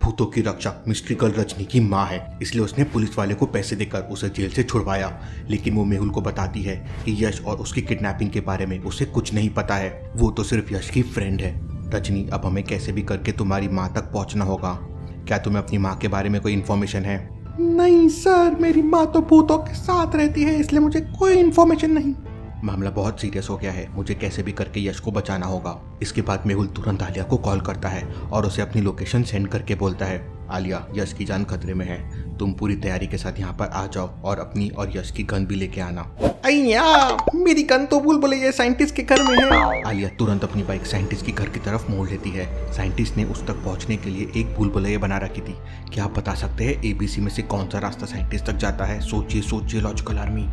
भूतों की रक्षक मिस्ट्री गर्ल रजनी की माँ है, इसलिए उसने पुलिस वाले को पैसे देकर उसे जेल से छुड़वाया। लेकिन वो मेहुल को बताती है कि यश और उसकी किडनैपिंग के बारे में उसे कुछ नहीं पता है, वो तो सिर्फ यश की फ्रेंड है। रजनी, अब हमें कैसे भी करके तुम्हारी माँ तक पहुँचना होगा। क्या तुम्हें अपनी माँ के बारे में कोई इन्फॉर्मेशन है? नहीं सर, मेरी माँ तो भूतों के साथ रहती है, इसलिए मुझे कोई इन्फॉर्मेशन नहीं। मामला बहुत सीरियस हो गया है, मुझे कैसे भी करके यश को बचाना होगा। इसके बाद मेहुल तुरंत आलिया को कॉल करता है और उसे अपनी लोकेशन सेंड करके बोलता है, आलिया, यश की जान खतरे में है, तुम पूरी तैयारी के साथ यहाँ पर आ जाओ और अपनी और यश की गन भी लेके आना। अय्या, मेरी गन तो भूलभुलैया साइंटिस्ट के घर में है। आलिया तुरंत अपनी बाइक साइंटिस्ट के घर की तरफ मोड़ लेती है। साइंटिस्ट ने उस तक पहुँचने के लिए एक भूलभुलैया बना रखी थी। क्या आप बता सकते हैं ABC में से कौन सा रास्ता साइंटिस्ट तक जाता है? सोचिए सोचिए लॉजिकल आर्मी।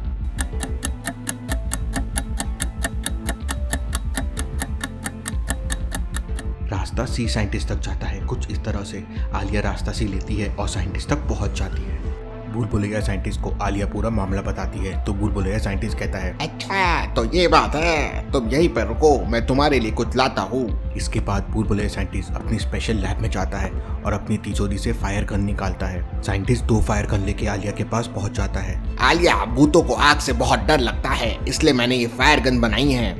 रास्ता C साइंटिस्ट तक जाता है। कुछ इस तरह से आलिया रास्ता C लेती है और साइंटिस्ट तक पहुंच जाती है। भूलभुलैया साइंटिस्ट को आलिया पूरा मामला बताती है तो भूलभुलैया साइंटिस्ट कहता है, अच्छा तो ये बात है, तुम यहीं पर रुको, मैं तुम्हारे लिए कुछ लाता हूँ। इसके बाद भूलभुलैया साइंटिस्ट अपनी स्पेशल लैब में जाता है और अपनी तिजोरी से फायर गन निकालता है। साइंटिस्ट 2 फायर गन लेके आलिया के पास पहुंच जाता है। आलिया, भूतों को आग से बहुत डर लगता है, इसलिए मैंने ये फायर गन बनाई है।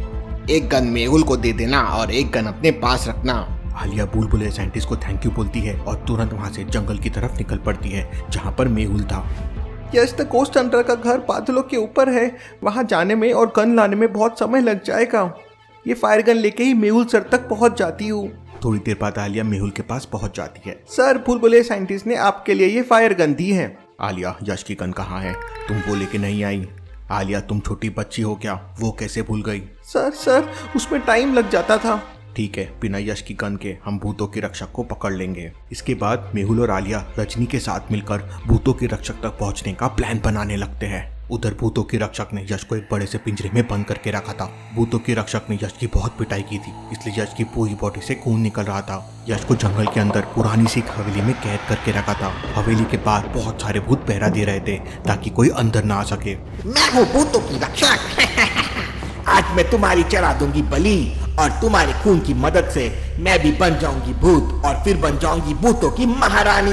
एक गन मेहुल को दे देना और एक गन अपने पास रखना। आलिया भूलभुलैया साइंटिस्ट को थैंक यू बोलती है और तुरंत वहाँ से जंगल की तरफ निकल पड़ती है जहाँ पर मेहुल था। यश द गोस्ट हंटर का घर बादलों के ऊपर है, वहाँ जाने में और गन लाने में बहुत समय लग जाएगा। ये फायर गन लेके ही मेहुल सर तक पहुँच जाती हूँ। थोड़ी देर बाद आलिया मेहुल के पास पहुँच जाती है। सर, भूलभुलैया साइंटिस्ट ने आपके लिए ये फायर गन दी है। आलिया, यश की गन कहाँ है? तुम वो लेके नहीं आई? आलिया, तुम छोटी बच्ची हो क्या? वो कैसे भूल गई? सर उसमें टाइम लग जाता था। ठीक है, बिना यश की गन के हम भूतों के रक्षक को पकड़ लेंगे। इसके बाद मेहुल और आलिया रजनी के साथ मिलकर भूतों के रक्षक तक पहुंचने का प्लान बनाने लगते हैं। उधर भूतों के रक्षक ने यश को एक बड़े से पिंजरे में बंद करके रखा था। भूतों के रक्षक ने यश की बहुत पिटाई की थी, इसलिए यश की पूरी बॉडी से खून निकल रहा था। यश को जंगल के अंदर पुरानी सी हवेली में कैद करके रखा था। हवेली के बाहर बहुत सारे भूत पहरा दे रहे थे ताकि कोई अंदर ना आ सके। मैं हूँ भूतों की रक्षक। आज मैं तुम्हारी चढ़ा दूंगी बलि और तुम्हारे खून की मदद से मैं भी बन जाऊंगी भूत और फिर बन जाऊंगी भूतों की महारानी।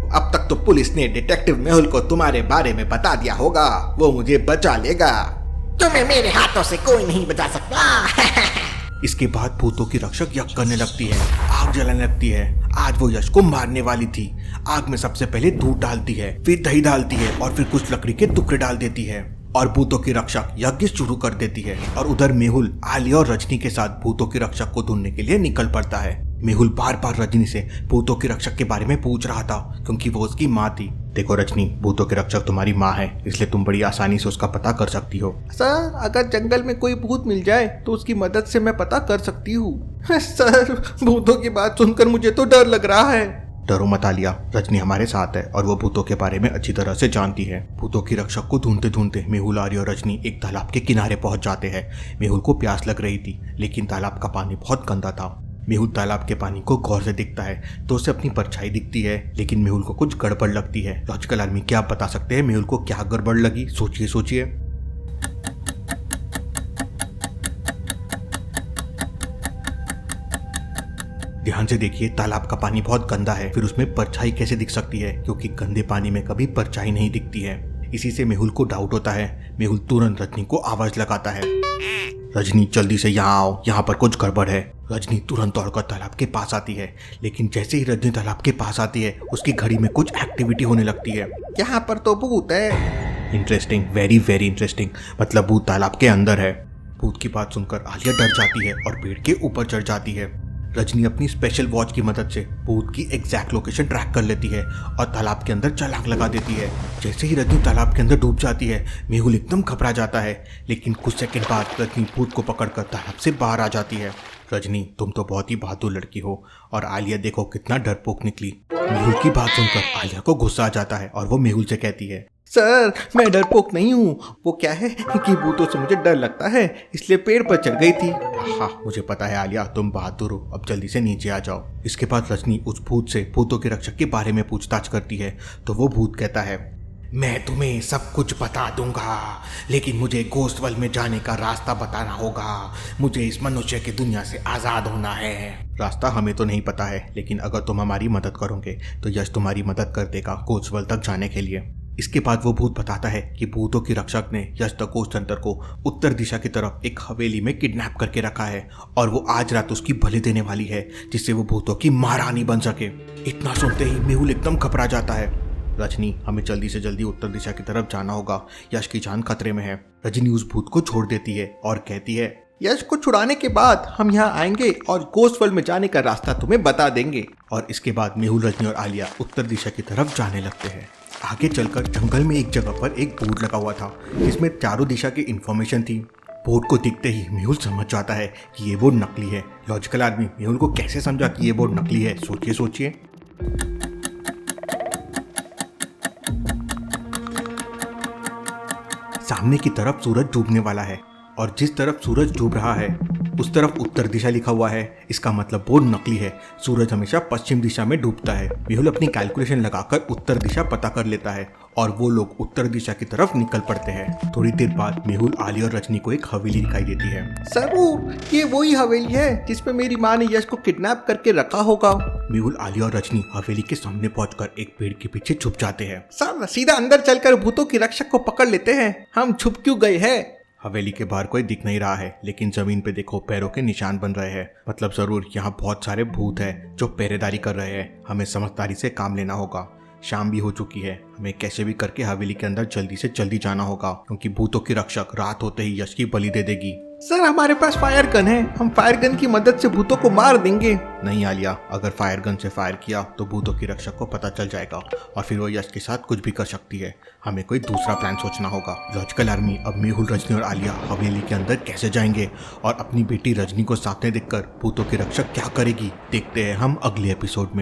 अब तक तो पुलिस ने डिटेक्टिव मेहुल को तुम्हारे बारे में बता दिया होगा, वो मुझे बचा लेगा। तुम्हें मेरे हाथों से कोई नहीं बचा सकता। इसके बाद भूतों की रक्षक यज्ञ करने लगती है, आग जलाने लगती है। आज वो यश को मारने वाली थी। आग में सबसे पहले दूध डालती है, फिर दही डालती है और फिर कुछ लकड़ी के टुकड़े डाल देती है और भूतों की रक्षक यज्ञ शुरू कर देती है। और उधर मेहुल आलिया और रजनी के साथ भूतों की रक्षक को ढूंढने के लिए निकल पड़ता है। मेहुल बार बार रजनी से भूतों के रक्षक के बारे में पूछ रहा था क्योंकि वो उसकी माँ थी। देखो रजनी, भूतों के रक्षक तुम्हारी माँ है, इसलिए तुम बड़ी आसानी से उसका पता कर सकती हो। सर, अगर जंगल में कोई भूत मिल जाए तो उसकी मदद से मैं पता कर सकती हूँ। सर, भूतों की बात सुनकर मुझे तो डर लग रहा है। डरो मत आलिया, रजनी हमारे साथ है और वो भूतों के बारे में अच्छी तरह से जानती है। भूतों की रक्षक को ढूंढते ढूंढते मेहुल, आलिया और रजनी एक तालाब के किनारे पहुंच जाते हैं। मेहुल को प्यास लग रही थी लेकिन तालाब का पानी बहुत गंदा था। मेहुल तालाब के पानी को गौर से देखता है तो उसे अपनी परछाई दिखती है, लेकिन मेहुल को कुछ गड़बड़ लगती है। लॉजिकल आर्मी, क्या आप बता सकते हैं मेहुल को क्या गड़बड़ लगी? सोचिए सोचिए। ध्यान से देखिए, तालाब का पानी बहुत गंदा है, फिर उसमें परछाई कैसे दिख सकती है? क्योंकि गंदे पानी में कभी परछाई नहीं दिखती है। इसी से मेहुल को डाउट होता है। मेहुल तुरंत रजनी को आवाज लगाता है, रजनी जल्दी से यहाँ आओ, यहाँ पर कुछ गड़बड़ है। रजनी तुरंत दौड़कर तालाब के पास आती है, लेकिन जैसे ही रजनी तालाब के पास आती है उसकी घड़ी में कुछ एक्टिविटी होने लगती है। यहाँ पर तो भूत है। Interesting, very very interesting. मतलब भूत तालाब के अंदर है। भूत की बात सुनकर आलिया डर जाती है और पेड़ के ऊपर चढ़ जाती है। रजनी अपनी स्पेशल वॉच की मदद से भूत की एग्जैक्ट लोकेशन ट्रैक कर लेती है और तालाब के अंदर छलांग लगा देती है। जैसे ही रजनी तालाब के अंदर डूब जाती है मेहुल एकदम घबरा जाता है, लेकिन कुछ सेकंड बाद रजनी भूत को पकड़कर तालाब से बाहर आ जाती है। रजनी, तुम तो बहुत ही बहादुर लड़की हो। और आलिया देखो कितना डरपोक निकली। मेहुल की बात सुनकर आलिया को गुस्सा आ जाता है और वो मेहुल से कहती है, सर, मैं डरपोक नहीं हूँ। वो क्या है कि भूतों से मुझे डर लगता है, इसलिए पेड़ पर चढ़ गई थी। हाँ, मुझे पता है आलिया, तुम बहादुर हो। अब जल्दी से नीचे आ जाओ। इसके बाद रजनी उस भूत से भूतों के रक्षक के बारे में पूछताछ करती है तो वो भूत कहता है, मैं तुम्हें सब कुछ बता दूंगा, लेकिन मुझे घोस्ट वर्ल्ड में जाने का रास्ता बताना होगा। मुझे इस मनुष्य की दुनिया से आज़ाद होना है। रास्ता हमें तो नहीं पता है, लेकिन अगर तुम हमारी मदद करोगे तो यश तुम्हारी मदद कर देगा घोस्ट वर्ल्ड तक जाने के लिए। इसके बाद वो भूत बताता है कि भूतों के रक्षक ने यश द घोस्ट हंटर को उत्तर दिशा की तरफ एक हवेली में किडनैप करके रखा है और वो आज रात उसकी बलि देने वाली है, जिससे वो भूतों की महारानी बन सके। इतना सुनते ही मेहुल एकदम घबरा जाता है। रजनी, हमें जल्दी से जल्दी उत्तर दिशा की तरफ जाना होगा, यश की जान खतरे में है। रजनी उस भूत को छोड़ देती है और कहती है, यश को छुड़ाने के बाद हम यहाँ आएंगे और घोस्ट वर्ल्ड में जाने का रास्ता तुम्हें बता देंगे। और इसके बाद मेहुल, रजनी और आलिया उत्तर दिशा की तरफ जाने लगते हैं। आगे चलकर जंगल में एक जगह पर एक बोर्ड लगा हुआ था जिसमें चारों दिशा की इंफॉर्मेशन थी। बोर्ड को दिखते ही मेहुल समझ जाता है कि ये बोर्ड नकली है। लॉजिकल आदमी मेहुल को कैसे समझा कि ये बोर्ड नकली है, सोचिए सोचिए। सामने की तरफ सूरज डूबने वाला है और जिस तरफ सूरज डूब रहा है उस तरफ उत्तर दिशा लिखा हुआ है। इसका मतलब बोर्ड नकली है। सूरज हमेशा पश्चिम दिशा में डूबता है। मेहुल अपनी कैलकुलेशन लगाकर उत्तर दिशा पता कर लेता है और वो लोग उत्तर दिशा की तरफ निकल पड़ते हैं। थोड़ी देर बाद मेहुल, आलिया और रजनी को एक हवेली दिखाई देती है। सर, ये वही हवेली है जिसमें मेरी माँ ने यश को किडनैप करके रखा होगा। मेहुल, आलिया और रजनी हवेली के सामने पहुंचकर एक पेड़ के पीछे छुप जाते हैं। सर, सीधा अंदर चलकर भूतों की रक्षक को पकड़ लेते हैं। हम छुप क्यों गए हैं? हवेली के बाहर कोई दिख नहीं रहा है, लेकिन जमीन पे देखो पैरों के निशान बन रहे हैं। मतलब जरूर यहाँ बहुत सारे भूत हैं जो पहरेदारी कर रहे हैं। हमें समझदारी से काम लेना होगा। शाम भी हो चुकी है, हमें कैसे भी करके हवेली के अंदर जल्दी से जल्दी जाना होगा, क्योंकि भूतों की रक्षक रात होते ही यश की बलि दे देगी। सर, हमारे पास फायर गन है। हम फायर गन की मदद से भूतों को मार देंगे। नहीं आलिया, अगर फायर गन से फायर किया तो भूतों की रक्षक को पता चल जाएगा और फिर वो यश के साथ कुछ भी कर सकती है। हमें कोई दूसरा प्लान सोचना होगा। लॉजिकल आर्मी, अब मेहुल, रजनी और आलिया हवेली के अंदर कैसे जाएंगे और अपनी बेटी रजनी को सामने देखकर भूतों की रक्षक क्या करेगी, देखते हैं हम अगले एपिसोड में।